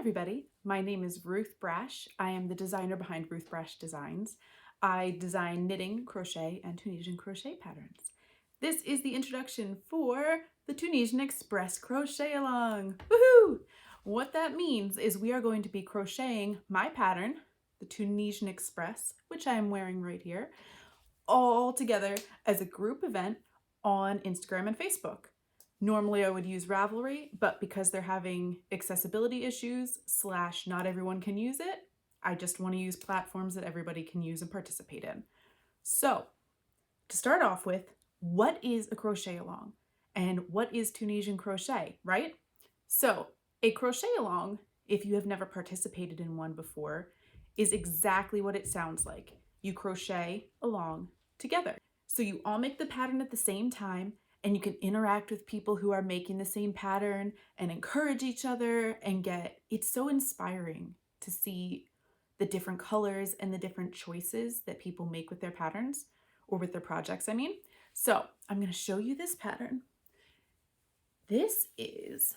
everybody, my name is Ruth Brash. I am the designer behind Ruth Brash Designs. I design knitting, crochet, and Tunisian crochet patterns. This is the introduction for the Tunisian Express Crochet Along. Woohoo! What that means is we are going to be crocheting my pattern, the Tunisian Express, which I am wearing right here, all together as a group event on Instagram and Facebook. Normally I would use Ravelry, but because they're having accessibility issues / not everyone can use it, I just want to use platforms that everybody can use and participate in. So to start off with, what is a crochet along? And what is Tunisian crochet, right? So a crochet along, if you have never participated in one before, is exactly what it sounds like. You crochet along together. So you all make the pattern at the same time, and you can interact with people who are making the same pattern and encourage each other and it's so inspiring to see the different colors and the different choices that people make with their patterns or with their projects, I mean. So I'm going to show you this pattern. This is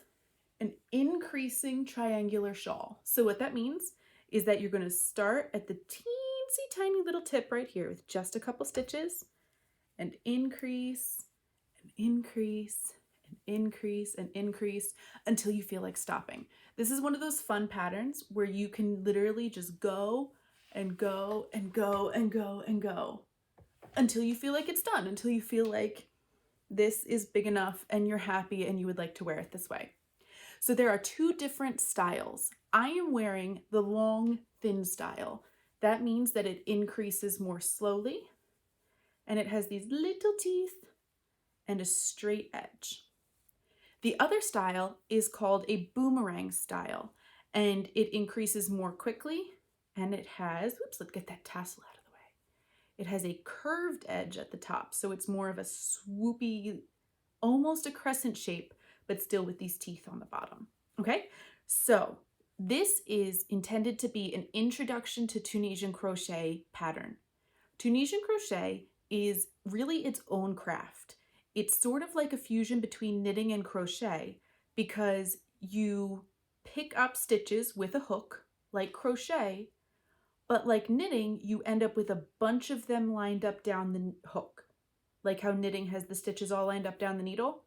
an increasing triangular shawl. So what that means is that you're going to start at the teensy tiny little tip right here with just a couple stitches and increase and increase and increase and increase until you feel like stopping. This is one of those fun patterns where you can literally just go and go and go and go and go until you feel like it's done, until you feel like this is big enough and you're happy and you would like to wear it this way. So there are two different styles. I am wearing the long, thin style. That means that it increases more slowly and it has these little teeth and a straight edge. The other style is called a boomerang style, and it increases more quickly, and it has, let's get that tassel out of the way. It has a curved edge at the top, so it's more of a swoopy, almost a crescent shape, but still with these teeth on the bottom. Okay, so this is intended to be an introduction to Tunisian crochet pattern. Tunisian crochet is really its own craft. It's sort of like a fusion between knitting and crochet because you pick up stitches with a hook like crochet, but like knitting, you end up with a bunch of them lined up down the hook, like how knitting has the stitches all lined up down the needle.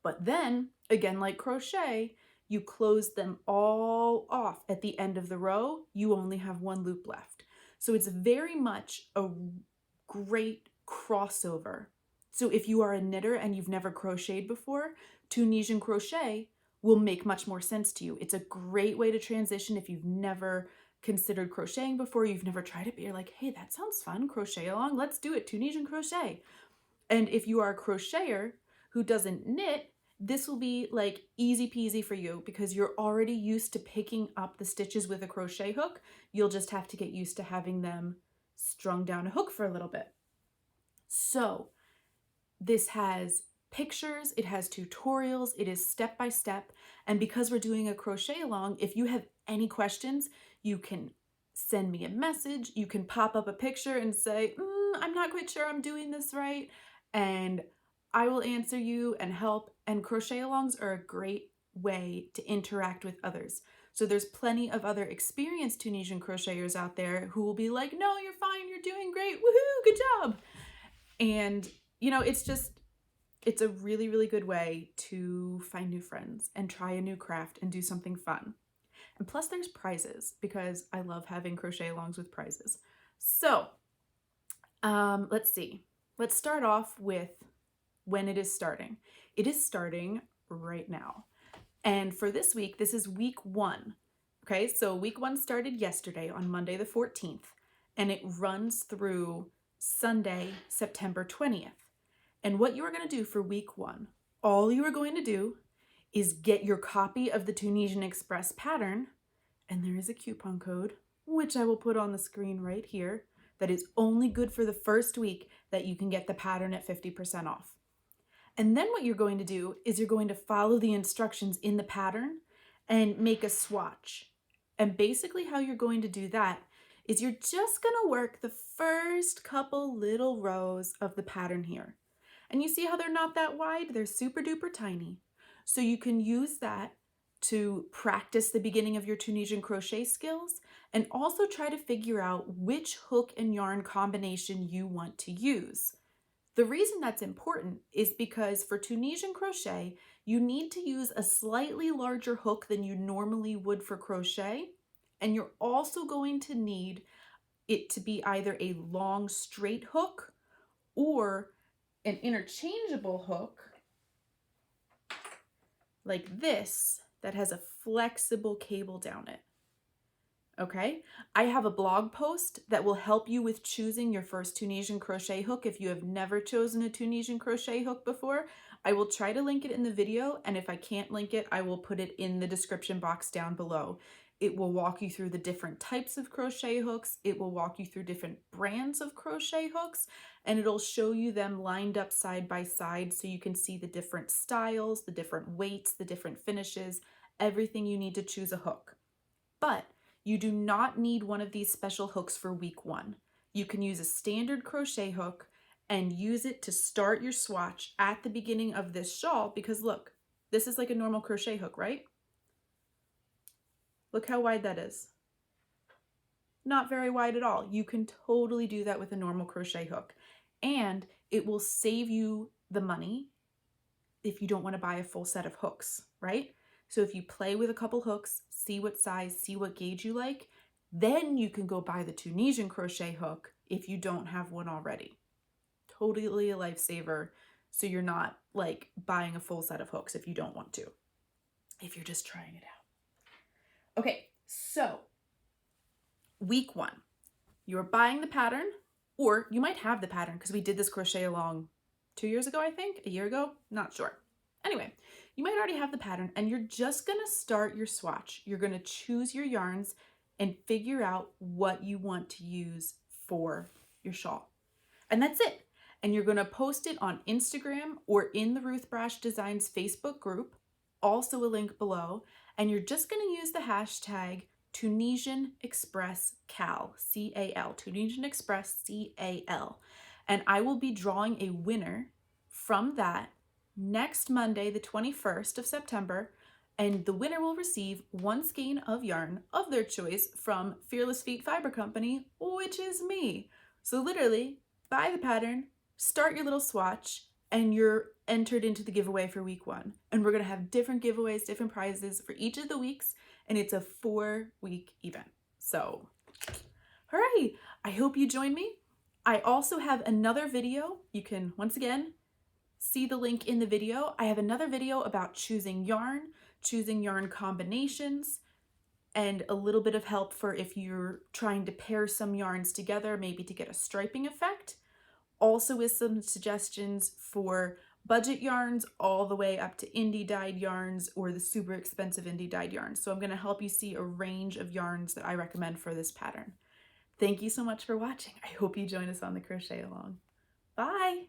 But then, again, like crochet, you close them all off at the end of the row. You only have one loop left. So it's very much a great crossover. So if you are a knitter and you've never crocheted before, Tunisian crochet will make much more sense to you. It's a great way to transition if you've never considered crocheting before, you've never tried it, but you're like, hey, that sounds fun, crochet along, let's do it, Tunisian crochet. And if you are a crocheter who doesn't knit, this will be like easy peasy for you because you're already used to picking up the stitches with a crochet hook. You'll just have to get used to having them strung down a hook for a little bit. So this has pictures, it has tutorials, it is step by step. And because we're doing a crochet along, if you have any questions, you can send me a message, you can pop up a picture and say, I'm not quite sure I'm doing this right. And I will answer you and help. And crochet alongs are a great way to interact with others. So there's plenty of other experienced Tunisian crocheters out there who will be like, no, you're fine, you're doing great, woohoo, good job. And it's a really, really good way to find new friends and try a new craft and do something fun. And plus there's prizes because I love having crochet alongs with prizes. So let's see. Let's start off with when it is starting. It is starting right now. And for this week, this is week 1. Okay, so week 1 started yesterday on Monday the 14th, and it runs through Sunday, September 20th. And what you are going to do for week 1, all you are going to do is get your copy of the Tunisian Express pattern, and there is a coupon code, which I will put on the screen right here, that is only good for the first week that you can get the pattern at 50% off. And then what you're going to do is you're going to follow the instructions in the pattern and make a swatch. And basically how you're going to do that is you're just going to work the first couple little rows of the pattern here. And you see how they're not that wide? They're super duper tiny. So you can use that to practice the beginning of your Tunisian crochet skills, and also try to figure out which hook and yarn combination you want to use. The reason that's important is because for Tunisian crochet, you need to use a slightly larger hook than you normally would for crochet, and you're also going to need it to be either a long straight hook or an interchangeable hook like this that has a flexible cable down it. Okay, I have a blog post that will help you with choosing your first Tunisian crochet hook if you have never chosen a Tunisian crochet hook before. I will try to link it in the video, and if I can't link it, I will put it in the description box down below. It will walk you through the different types of crochet hooks. It will walk you through different brands of crochet hooks, and it'll show you them lined up side by side so you can see the different styles, the different weights, the different finishes, everything you need to choose a hook. But you do not need one of these special hooks for week 1. You can use a standard crochet hook and use it to start your swatch at the beginning of this shawl, because look, this is like a normal crochet hook, right? Look how wide that is. Not very wide at all. You can totally do that with a normal crochet hook, and it will save you the money if you don't want to buy a full set of hooks, right? So if you play with a couple hooks, see what size, see what gauge you like, then you can go buy the Tunisian crochet hook if you don't have one already. Totally a lifesaver. So you're not like buying a full set of hooks if you don't want to, if you're just trying it out. Okay, so week 1, you're buying the pattern, or you might have the pattern because we did this crochet along 2 years ago, I think, a year ago, not sure. Anyway, you might already have the pattern, and you're just gonna start your swatch. You're gonna choose your yarns and figure out what you want to use for your shawl. And that's it. And you're gonna post it on Instagram or in the Ruth Brash Designs Facebook group, also a link below, and you're just gonna use the hashtag Tunisian Express Cal, C-A-L, Tunisian Express C-A-L. And I will be drawing a winner from that next Monday, the 21st of September, and the winner will receive 1 skein of yarn of their choice from Fearless Feet Fiber Company, which is me. So literally, buy the pattern, start your little swatch, and you're entered into the giveaway for week 1. And we're gonna have different giveaways, different prizes for each of the weeks, and it's a 4-week event. So, hooray! I hope you join me. I also have another video. You can, once again, see the link in the video. I have another video about choosing yarn combinations, and a little bit of help for if you're trying to pair some yarns together, maybe to get a striping effect. Also with some suggestions for budget yarns all the way up to indie dyed yarns or the super expensive indie dyed yarns. So I'm gonna help you see a range of yarns that I recommend for this pattern. Thank you so much for watching. I hope you join us on the crochet along. Bye.